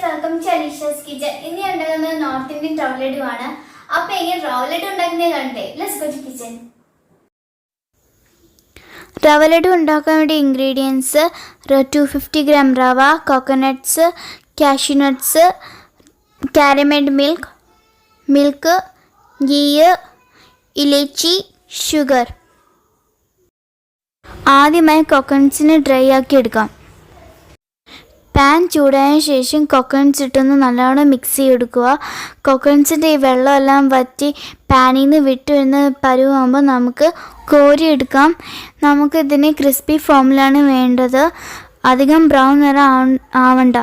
Welcome to അലീഷാസ് kitchen. ഇന്ന് ഉണ്ടാക്കുന്നത് north Indian റവ ലഡു ആണ്. അപ്പോൾ എങ്ങനെ റവ ലഡു ഉണ്ടാക്കുന്നത് കണ്ടേ. Let's go to kitchen. റവ ലഡു ഉണ്ടാക്കാൻ വേണ്ടി ഇൻഗ്രീഡിയൻസ് 250 gram റവ, coconuts, cashew nuts, caramel milk, ghee, ഇലച്ചി, ഷുഗർ. ആദ്യമായി കോക്കനട്ട്സിനെ ഡ്രൈ ആക്കി എടുക്കാം. പാൻ ചൂടായ ശേഷം കോക്കനട്ട്സ് ഇട്ടൊന്ന് നല്ലോണം മിക്സ് ചെയ്തെടുക്കുക. കോക്കനട്ട്സിൻ്റെ ഈ വെള്ളമെല്ലാം വറ്റി പാനിൽ നിന്ന് വിട്ട് വരുന്ന പരുവാകുമ്പോൾ നമുക്ക് കോരിയെടുക്കാം. നമുക്കിതിന് ക്രിസ്പി ഫോമിലാണ് വേണ്ടത്, അധികം ബ്രൗൺ നിറം ആവണ്ട.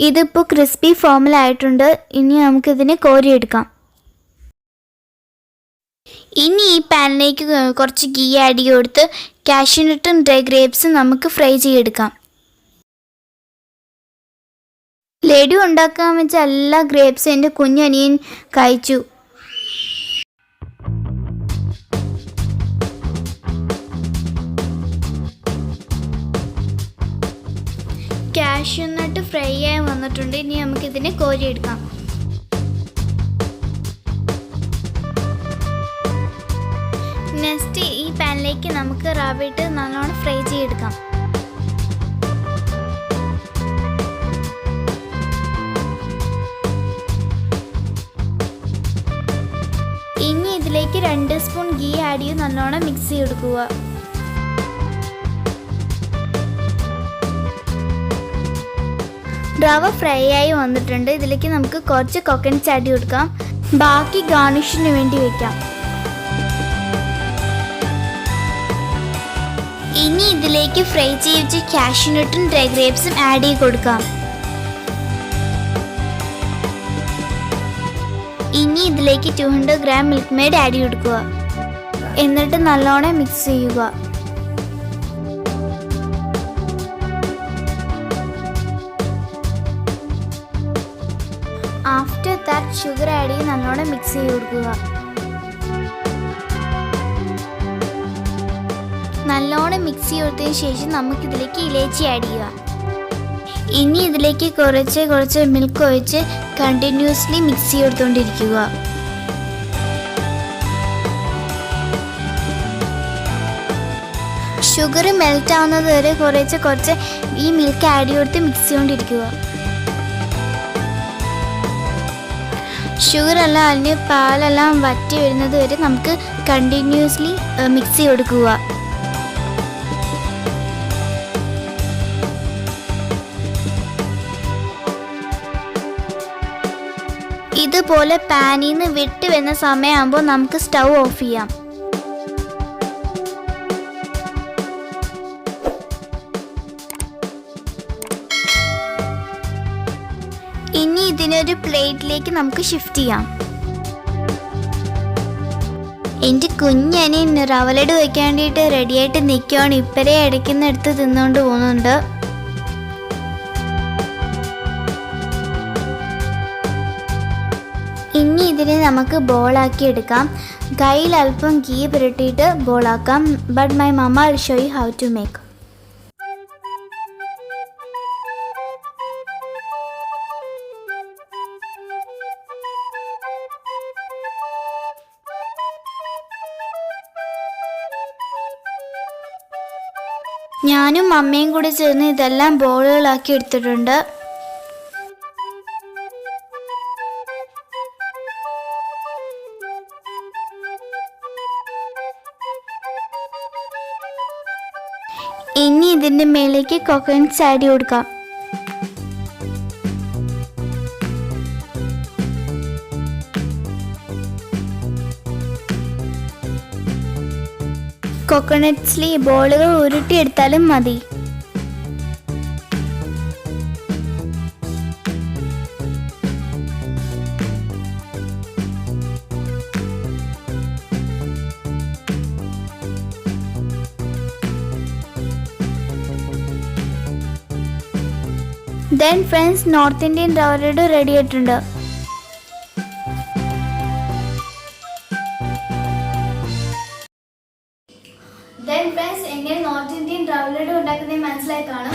ഇതിപ്പോൾ ക്രിസ്പി ഫോമിലായിട്ടുണ്ട്. ഇനി നമുക്കിതിനെ കോരിയെടുക്കാം. ഇനി ഈ പാനിലേക്ക് കുറച്ച് ഗീ ആഡ് ചെയ്ത് കൊടുത്ത് കാഷ്യൂ നട്ടും ഡ്രൈ ഗ്രേപ്സും നമുക്ക് ഫ്രൈ ചെയ്തെടുക്കാം. ലഡു ഉണ്ടാക്കാൻ വെച്ച എല്ലാ ഗ്രേപ്സും എൻ്റെ കുഞ്ഞനിയൻ കഴിച്ചു. കാഷ്യൂ നട്ട് ഫ്രൈ ആയി വന്നിട്ടുണ്ട്. ഇനി നമുക്കിതിനെ കോരിയെടുക്കാം. നെക്സ്റ്റ് ഈ പാനിലേക്ക് നമുക്ക് റവ ഇട്ട് നല്ലോണം ഫ്രൈ ചെയ്തെടുക്കാം. ഇനി ഇതിലേക്ക് 2 സ്പൂൺ ഗീ ആഡ് ചെയ്ത് നല്ലോണം മിക്സ് ചെയ്തെടുക്കുക. റവ ഫ്രൈ ആയി വന്നിട്ടുണ്ട്. ഇതിലേക്ക് നമുക്ക് കുറച്ച് കോക്കനട്ട്സ് ആഡ് ചെയ്ത് കൊടുക്കാം. ബാക്കി ഗാർണിഷിന് വേണ്ടി വെക്കാം. ഇനി ഇതിലേക്ക് ഫ്രൈ ചെയ്ത് കാഷ്യൂ നട്ടും ഡ്രൈ ഗ്രേപ്സും ആഡ് ചെയ്ത് കൊടുക്കാം. ഇനി ഇതിലേക്ക് 200 gram മിൽക്ക് മെയ്ഡ് ആഡ് ചെയ്ത് കൊടുക്കുക. എന്നിട്ട് നല്ലോണം മിക്സ് ചെയ്യുക. ആഫ്റ്റർ ദാറ്റ് ഷുഗർ ആഡ് ചെയ്ത് നല്ലോണം മിക്സ് ചെയ്ത് കൊടുക്കുക. നല്ലോണം മിക്സ് ചെയ്തതിന് ശേഷം നമുക്കിതിലേക്ക് ഇലച്ചി ആഡ് ചെയ്യുക. ഇനി ഇതിലേക്ക് കുറച്ച് മിൽക്ക് ഒഴിച്ച് കണ്ടിന്യൂസ്ലി മിക്സ് ചെയ്തുകൊണ്ടിരിക്കുക. ഷുഗർ മെൽറ്റ് ആവുന്നത് വരെ കുറച്ച് ഈ മിൽക്ക് ആഡ് ചെയ്ത് മിക്സ് ചെയ്തുകൊണ്ടിരിക്കുക. ഷുഗറെല്ലാം അതിന് പാലെല്ലാം വറ്റി വരുന്നത് വരെ നമുക്ക് കണ്ടിന്യൂസ്ലി മിക്സ് ചെയ്ത് കൊടുക്കുക. ഇതുപോലെ പാനിൽ നിന്ന് വിട്ട് വരുന്ന സമയമാകുമ്പോൾ നമുക്ക് സ്റ്റൗ ഓഫ് ചെയ്യാം. ഇനി ഇതിനൊരു പ്ലേറ്റിലേക്ക് നമുക്ക് ഷിഫ്റ്റ് ചെയ്യാം. എൻ്റെ കുഞ്ഞനിയൻ റവ ലഡു വയ്ക്കാൻ വേണ്ടിയിട്ട് റെഡിയായിട്ട് നിൽക്കുകയാണ്. ഇപ്പരേ ഇടയ്ക്കുന്നെടുത്ത് തിന്നുകൊണ്ട് പോകുന്നുണ്ട്. ഇനി ഇതിനെ നമുക്ക് ബോളാക്കി എടുക്കാം. കയ്യിൽ അല്പം ഗീ പുരട്ടിയിട്ട് ബോളാക്കാം. But my mamma will show you how to make. ഞാനും മമ്മയും കൂടി ചേർന്ന് ഇതെല്ലാം ബോളുകളാക്കി എടുത്തിട്ടുണ്ട്. ഇനി ഇതിൻ്റെ മേലേക്ക് കോക്കനട്ട്സ് ആഡ് ചെയ്ത് കൊടുക്കാം. കോക്കനട്ട്സിൽ ഈ ബോളുകൾ ഉരുട്ടിയെടുത്താലും മതി. ദെൻ ഫ്രണ്ട്സ്, നോർത്ത് ഇന്ത്യൻ റവ ലഡു റെഡി ആയിട്ടുണ്ട്. Then friends, എങ്ങനെ നോർത്ത് ഇന്ത്യൻ റവ ലഡു ഉണ്ടാക്കുന്നത് മനസ്സിലായി കാണും.